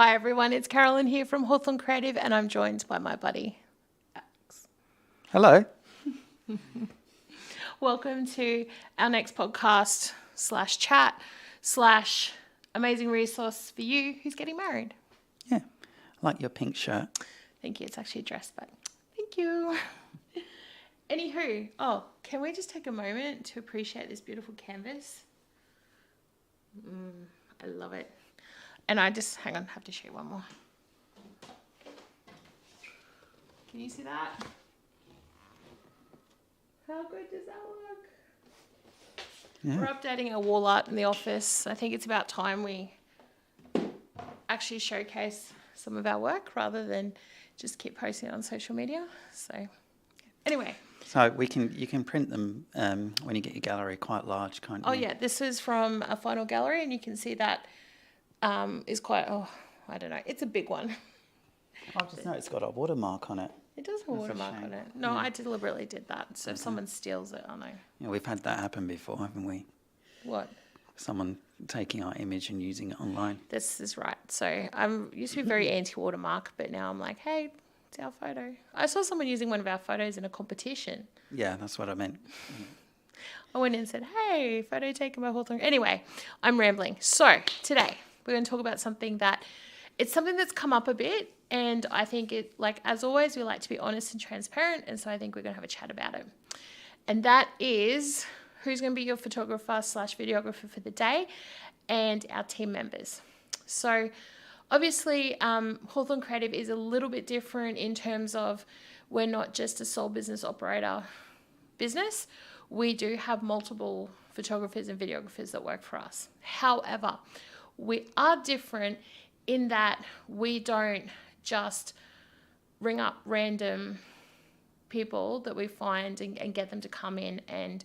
Hi everyone, it's Carolyn here from Hawthorn Creative and I'm joined by my buddy, Alex. Hello. Welcome to our next podcast /chat/ amazing resource for you who's getting married. Yeah, I like your pink shirt. Thank you, it's actually a dress, but thank you. Anywho, can we just take a moment to appreciate this beautiful canvas? I love it. And I just, hang on, have to show you one more. Can you see that? How good does that look? Yeah. We're updating our wall art in the office. I think it's about time we actually showcase some of our work rather than just keep posting it on social media. So anyway. So you can print them when you get your gallery quite large, can't you? Oh yeah, this is from a final gallery and you can see that is quite, I don't know, it's a big one. I just know it's got a watermark on it. It does have a watermark on it. No, I deliberately did that. So if someone steals it, I know. Yeah, we've had that happen before, haven't we? What? Someone taking our image and using it online. This is right. So I used to be very anti-watermark, but now I'm like, hey, it's our photo. I saw someone using one of our photos in a competition. Yeah, that's what I meant. I went in and said, hey, photo taken by Hawthorn. Anyway, I'm rambling. So today we're going to talk about something it's something that's come up a bit. And I think as always, we like to be honest and transparent. And so I think we're going to have a chat about it. And that is who's going to be your photographer/videographer for the day and our team members. So obviously, Hawthorn Creative is a little bit different in terms of we're not just a sole business operator business. We do have multiple photographers and videographers that work for us. However, we are different in that we don't just ring up random people that we find and get them to come in and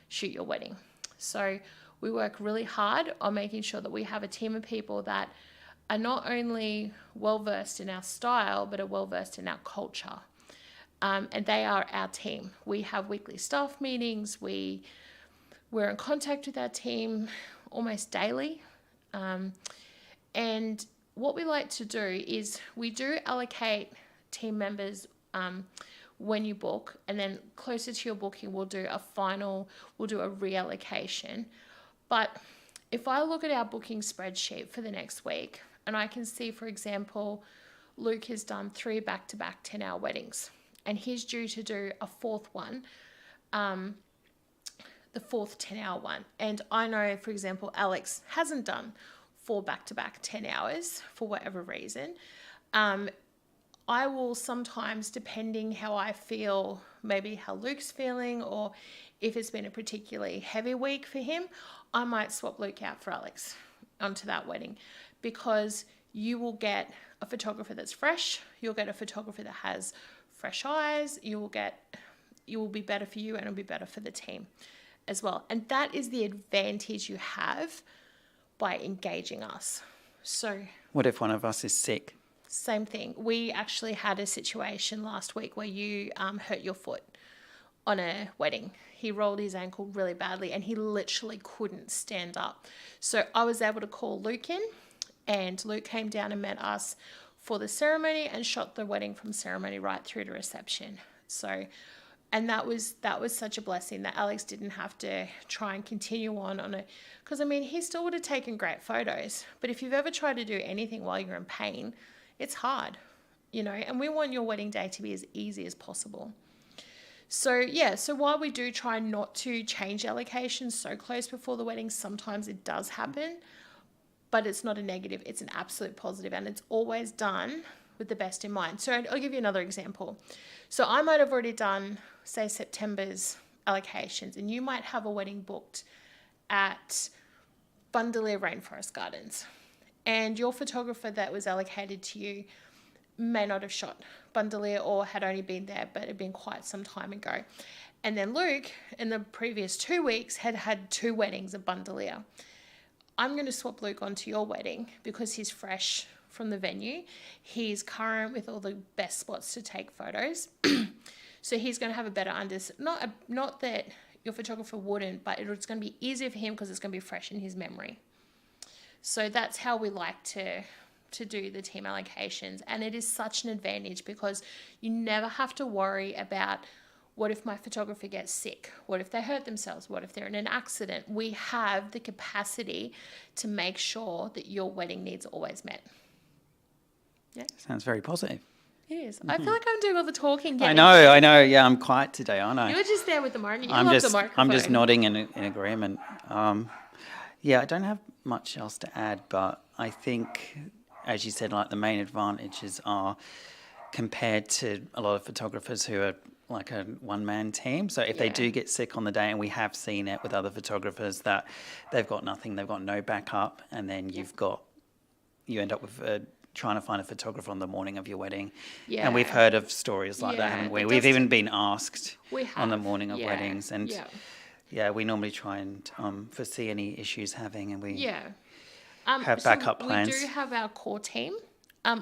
shoot your wedding. So we work really hard on making sure that we have a team of people that are not only well-versed in our style, but are well-versed in our culture. And they are our team. We have weekly staff meetings. We're in contact with our team almost daily. And what we like to do is we do allocate team members when you book, and then closer to your booking, we'll do a reallocation. But if I look at our booking spreadsheet for the next week, and I can see, for example, Luke has done 3 back-to-back 10-hour weddings, and he's due to do a 4th one, the 4th 10-hour one. And I know, for example, Alex hasn't done 4 back-to-back 10 hours for whatever reason. I will sometimes, depending how I feel, maybe how Luke's feeling, or if it's been a particularly heavy week for him, I might swap Luke out for Alex onto that wedding, because you will get a photographer that's fresh. You'll get a photographer that has fresh eyes. It will be better for you and it'll be better for the team as well. And that is the advantage you have by engaging us. So What if one of us is sick? same thing. We actually had a situation last week where you hurt your foot on a wedding. He rolled his ankle really badly and he literally couldn't stand up. So I was able to call Luke in, and Luke came down and met us for the ceremony and shot the wedding from ceremony right through to reception. So, and that was such a blessing that Alex didn't have to try and continue on it. Because, I mean, he still would have taken great photos. But if you've ever tried to do anything while you're in pain, it's hard, and we want your wedding day to be as easy as possible. So, so while we do try not to change allocations so close before the wedding, sometimes it does happen, but it's not a negative, it's an absolute positive, and it's always done with the best in mind. So I'll give you another example. So I might have already done, say, September's allocations, and you might have a wedding booked at Bundalia Rainforest Gardens, and your photographer that was allocated to you may not have shot Bundalia or had only been there, but it had been quite some time ago. And then Luke, in the previous 2 weeks, had 2 weddings at Bundalia. I'm going to swap Luke onto your wedding because he's fresh from the venue. He's current with all the best spots to take photos. So he's going to have a better not that your photographer wouldn't, but it's going to be easier for him because it's going to be fresh in his memory. So that's how we like to to do the team allocations. And it is such an advantage because you never have to worry about, what if my photographer gets sick? What if they hurt themselves? What if they're in an accident? We have the capacity to make sure that your wedding needs are always met. Yeah. Sounds very positive. It is. I feel like I'm doing all the talking. I know. Yeah, I'm quiet today, aren't I? You were just there with the microphone. I'm just nodding in agreement. Yeah, I don't have much else to add, but I think, as you said, like the main advantages are compared to a lot of photographers who are like a one-man team. So if they do get sick on the day, and we have seen it with other photographers, that they've got nothing, they've got no backup, and then you end up with trying to find a photographer on the morning of your wedding. Yeah. And we've heard of stories like that, haven't we? We've even been asked on the morning of weddings. And we normally try and foresee any issues having, and we have backup plans. We do have our core team.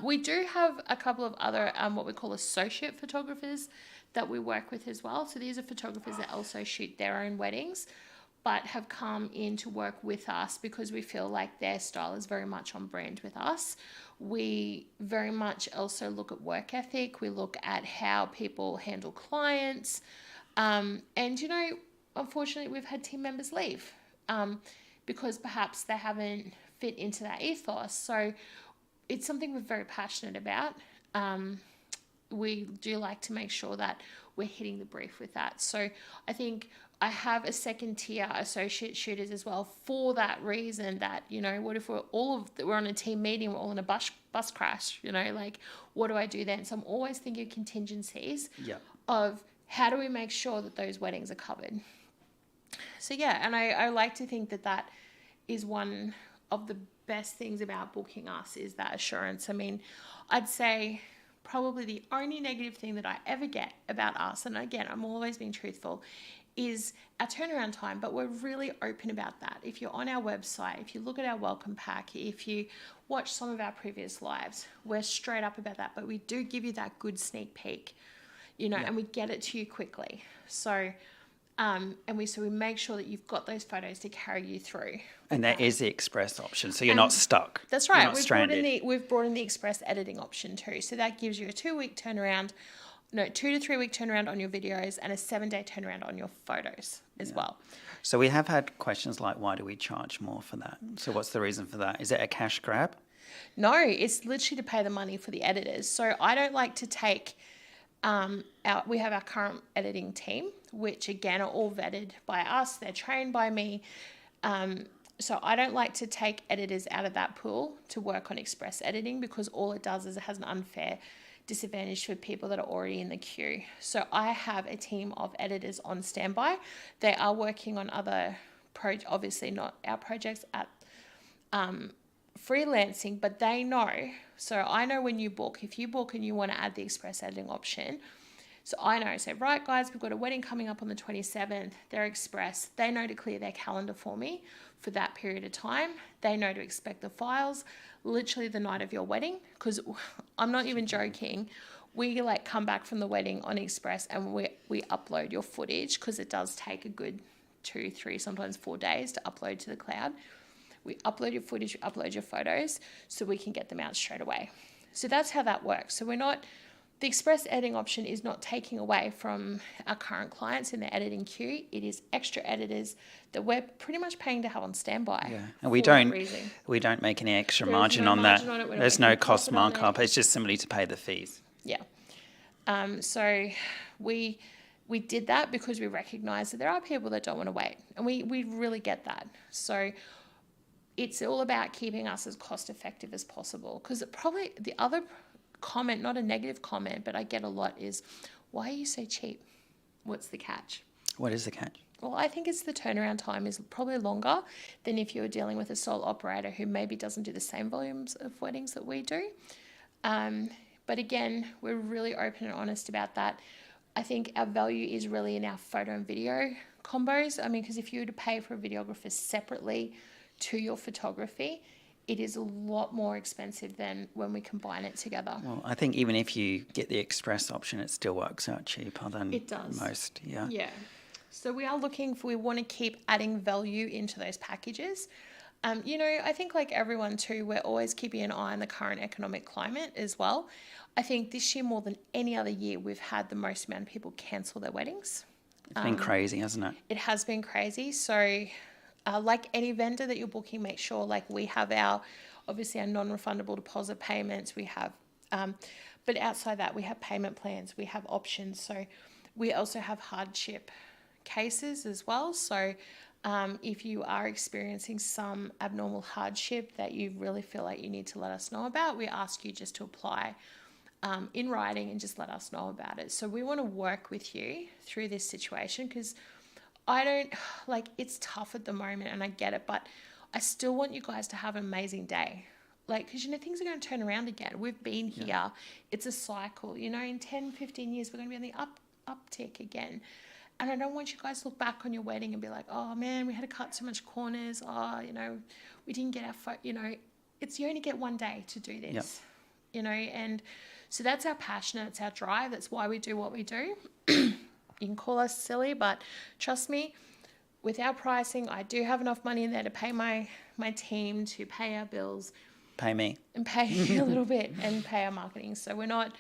We do have a couple of other what we call associate photographers that we work with as well. So these are photographers that also shoot their own weddings, but have come in to work with us because we feel like their style is very much on brand with us. We very much also look at work ethic. We look at how people handle clients. And, unfortunately, we've had team members leave because perhaps they haven't fit into that ethos. So it's something we're very passionate about. We do like to make sure that we're hitting the brief with that. So I think I have a second tier associate shooters as well for that reason that, what if we're on a team meeting, we're all in a bus crash, what do I do then? So I'm always thinking of contingencies of how do we make sure that those weddings are covered. So and I like to think that is one of the best things about booking us is that assurance. I mean, I'd say probably the only negative thing that I ever get about us, and again, I'm always being truthful, is our turnaround time, but we're really open about that. If you're on our website, if you look at our welcome pack, if you watch some of our previous lives, we're straight up about that, but we do give you that good sneak peek, and we get it to you quickly. So, we make sure that you've got those photos to carry you through. And there is the express option, so you're not stuck. That's right. You're not stranded. We've brought in the express editing option too. So that gives you a 2 to 3 week turnaround on your videos and a 7-day turnaround on your photos as well. So we have had questions like, why do we charge more for that? So what's the reason for that? Is it a cash grab? No, it's literally to pay the money for the editors. So I don't like to take we have our current editing team, which again are all vetted by us. They're trained by me. So I don't like to take editors out of that pool to work on express editing because all it does is it has an unfair disadvantage for people that are already in the queue. So I have a team of editors on standby. They are working on other obviously not our projects at freelancing, but they know. So I know when you book, if you book and you want to add the express editing option, so I know, so right guys, we've got a wedding coming up on the 27th, they're express, they know to clear their calendar for me for that period of time. They know to expect the files literally the night of your wedding, because I'm not even joking. We come back from the wedding on express and we upload your footage because it does take a good 2, 3, sometimes 4 days to upload to the cloud. We upload your footage, we upload your photos so we can get them out straight away. So that's how that works. So the express editing option is not taking away from our current clients in their editing queue. It is extra editors that we're pretty much paying to have on standby. Yeah, and we don't make any extra margin on that. There's no cost markup. It's just simply to pay the fees. Yeah. So we did that because we recognise that there are people that don't want to wait, and we really get that. So it's all about keeping us as cost effective as possible, because probably the other comment, not a negative comment, but I get a lot is, why are you so cheap? What's the catch? What is the catch? Well, I think it's the turnaround time is probably longer than if you're dealing with a sole operator who maybe doesn't do the same volumes of weddings that we do. But again, we're really open and honest about that. I think our value is really in our photo and video combos. I mean, because if you were to pay for a videographer separately to your photography, it is a lot more expensive than when we combine it together. Well, I think even if you get the express option, it still works out cheaper than most. Yeah. So we want to keep adding value into those packages. I think like everyone too, we're always keeping an eye on the current economic climate as well. I think this year more than any other year, we've had the most amount of people cancel their weddings. It's been crazy, hasn't it? It has been crazy. So like any vendor that you're booking, make sure like we have obviously our non-refundable deposit payments. We have, but outside that, we have payment plans, we have options. So we also have hardship cases as well. So if you are experiencing some abnormal hardship that you really feel like you need to let us know about, we ask you just to apply in writing and just let us know about it. So we want to work with you through this situation, because it's tough at the moment and I get it, but I still want you guys to have an amazing day. Because, things are going to turn around again. We've been here. Yeah. It's a cycle. In 10, 15 years, we're going to be on the uptick again. And I don't want you guys to look back on your wedding and be like, oh, man, we had to cut so much corners. Oh, we didn't get our it's you only get one day to do this, and so that's our passion. It's our drive. That's why we do what we do. You can call us silly, but trust me, with our pricing, I do have enough money in there to pay my team, to pay our bills. Pay me. And pay a little bit and pay our marketing. So we're not,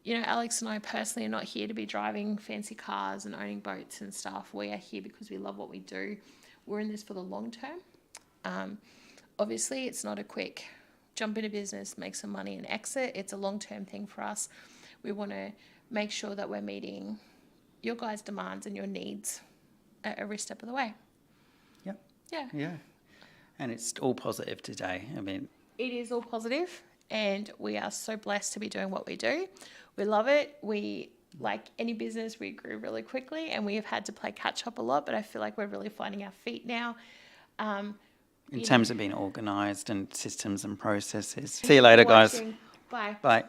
Alex and I personally are not here to be driving fancy cars and owning boats and stuff. We are here because we love what we do. We're in this for the long term. Obviously, it's not a quick jump into business, make some money and exit. It's a long-term thing for us. We want to make sure that we're meeting your guys' demands and your needs at every step of the way. Yep. Yeah. Yeah. And it's all positive today. I mean, it is all positive, and we are so blessed to be doing what we do. We love it. We, like any business, we grew really quickly and we have had to play catch up a lot, but I feel like we're really finding our feet now. In terms of being organised and systems and processes. See you later, guys. Bye. Bye.